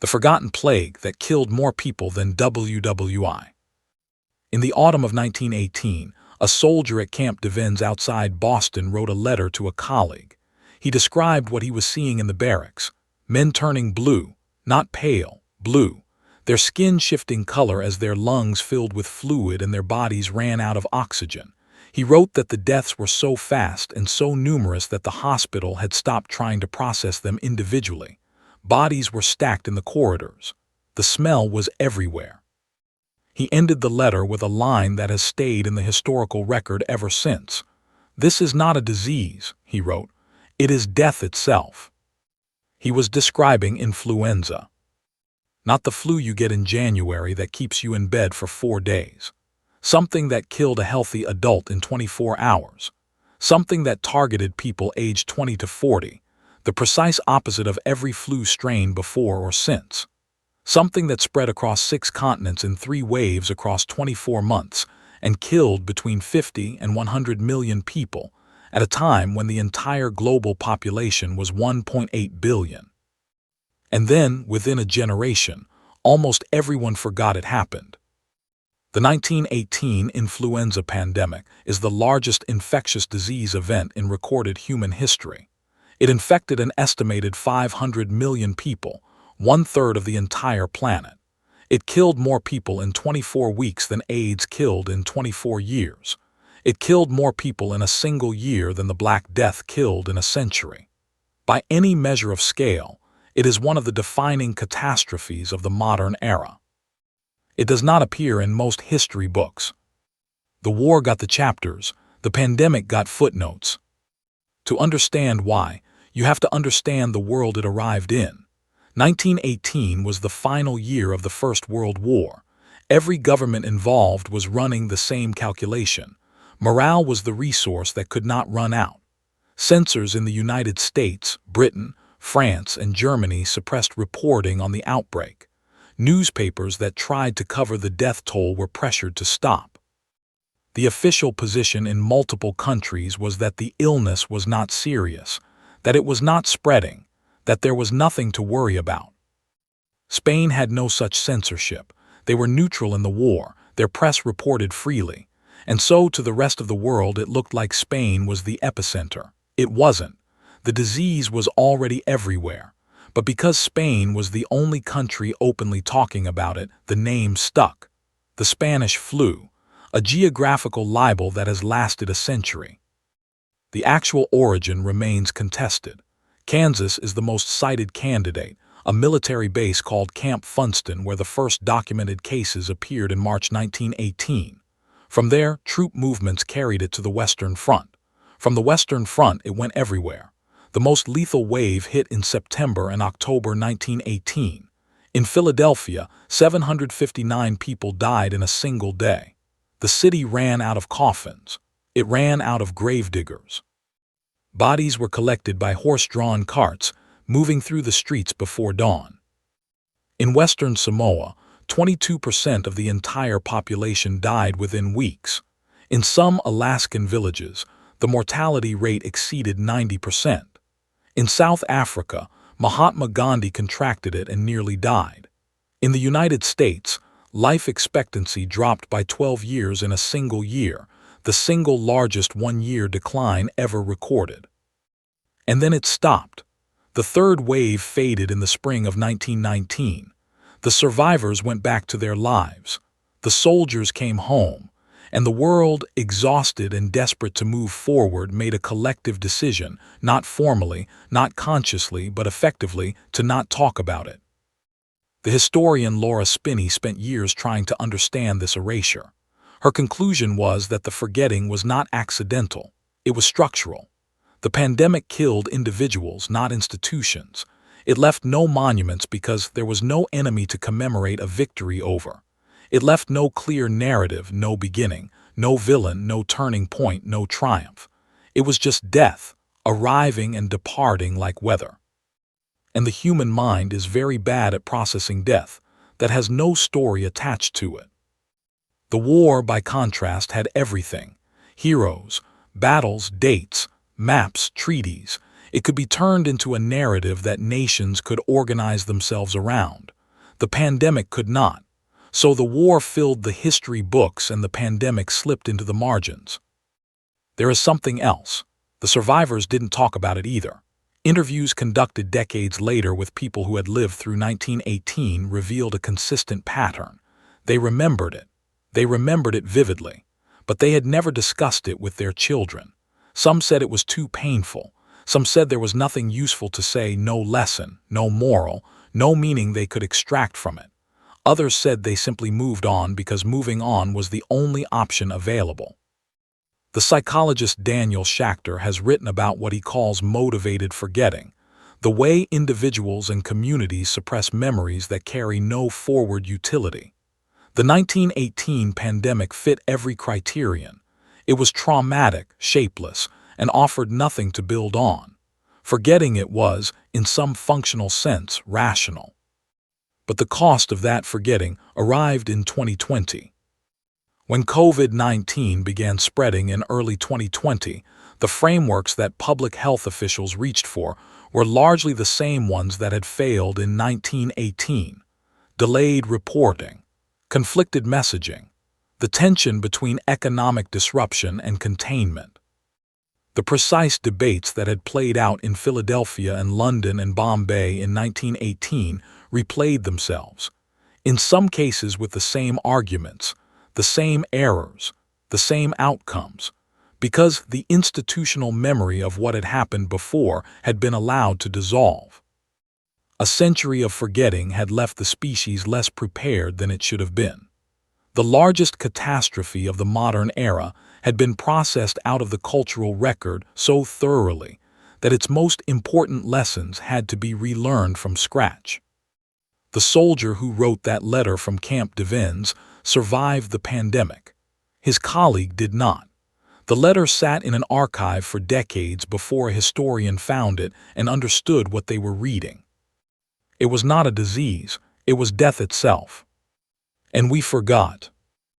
the forgotten plague that killed more people than WWI. In the autumn of 1918, a soldier at Camp Devens outside Boston wrote a letter to a colleague. He described what he was seeing in the barracks: men turning blue, not pale, blue, their skin shifting color as their lungs filled with fluid and their bodies ran out of oxygen. He wrote that the deaths were so fast and so numerous that the hospital had stopped trying to process them individually. Bodies were stacked in the corridors. The smell was everywhere. He ended the letter with a line that has stayed in the historical record ever since. "This is not a disease," he wrote. "It is death itself." He was describing influenza. Not the flu you get in January that keeps you in bed for 4 days. Something that killed a healthy adult in 24 hours. Something that targeted people aged 20 to 40, the precise opposite of every flu strain before or since. Something that spread across 6 continents in 3 waves across 24 months and killed between 50 and 100 million people at a time when the entire global population was 1.8 billion. And then, within a generation, almost everyone forgot it happened. The 1918 influenza pandemic is the largest infectious disease event in recorded human history. It infected an estimated 500 million people, 1/3 of the entire planet. It killed more people in 24 weeks than AIDS killed in 24 years. It killed more people in a single year than the Black Death killed in a century. By any measure of scale, it is one of the defining catastrophes of the modern era. It does not appear in most history books. The war got the chapters, the pandemic got footnotes. To understand why, you have to understand the world it arrived in. 1918 was the final year of the First World War. Every government involved was running the same calculation. Morale was the resource that could not run out. Censors in the United States, Britain, France, and Germany suppressed reporting on the outbreak. Newspapers that tried to cover the death toll were pressured to stop. The official position in multiple countries was that the illness was not serious, that it was not spreading, that there was nothing to worry about. Spain had no such censorship. They were neutral in the war, their press reported freely, and so to the rest of the world it looked like Spain was the epicenter. It wasn't. The disease was already everywhere, but because Spain was the only country openly talking about it, the name stuck. The Spanish flu, a geographical libel that has lasted a century. The actual origin remains contested. Kansas is the most cited candidate, a military base called Camp Funston where the first documented cases appeared in March 1918. From there, troop movements carried it to the Western Front. From the Western Front, it went everywhere. The most lethal wave hit in September and October 1918. In Philadelphia, 759 people died in a single day. The city ran out of coffins. It ran out of gravediggers. Bodies were collected by horse-drawn carts, moving through the streets before dawn. In Western Samoa, 22% of the entire population died within weeks. In some Alaskan villages, the mortality rate exceeded 90%. In South Africa, Mahatma Gandhi contracted it and nearly died. In the United States, life expectancy dropped by 12 years in a single year, the single largest one-year decline ever recorded. And then it stopped. The third wave faded in the spring of 1919. The survivors went back to their lives. The soldiers came home, and the world, exhausted and desperate to move forward, made a collective decision, not formally, not consciously, but effectively, to not talk about it. The historian Laura Spinney spent years trying to understand this erasure. Her conclusion was that the forgetting was not accidental, it was structural. The pandemic killed individuals, not institutions. It left no monuments because there was no enemy to commemorate a victory over. It left no clear narrative, no beginning, no villain, no turning point, no triumph. It was just death, arriving and departing like weather. And the human mind is very bad at processing death that has no story attached to it. The war, by contrast, had everything: heroes, battles, dates, maps, treaties. It could be turned into a narrative that nations could organize themselves around. The pandemic could not. So the war filled the history books and the pandemic slipped into the margins. There is something else. The survivors didn't talk about it either. Interviews conducted decades later with people who had lived through 1918 revealed a consistent pattern. They remembered it. They remembered it vividly. But they had never discussed it with their children. Some said it was too painful. Some said there was nothing useful to say, no lesson, no moral, no meaning they could extract from it. Others said they simply moved on because moving on was the only option available. The psychologist Daniel Schachter has written about what he calls motivated forgetting, the way individuals and communities suppress memories that carry no forward utility. The 1918 pandemic fit every criterion. It was traumatic, shapeless, and offered nothing to build on. Forgetting it was, in some functional sense, rational. But the cost of that forgetting arrived in 2020. When COVID-19 began spreading in early 2020, the frameworks that public health officials reached for were largely the same ones that had failed in 1918. Delayed reporting, conflicted messaging, the tension between economic disruption and containment. The precise debates that had played out in Philadelphia and London and Bombay in 1918 replayed themselves, in some cases with the same arguments, the same errors, the same outcomes, because the institutional memory of what had happened before had been allowed to dissolve. A century of forgetting had left the species less prepared than it should have been. The largest catastrophe of the modern era had been processed out of the cultural record so thoroughly that its most important lessons had to be relearned from scratch. The soldier who wrote that letter from Camp Devens survived the pandemic. His colleague did not. The letter sat in an archive for decades before a historian found it and understood what they were reading. It was not a disease, it was death itself. And we forgot.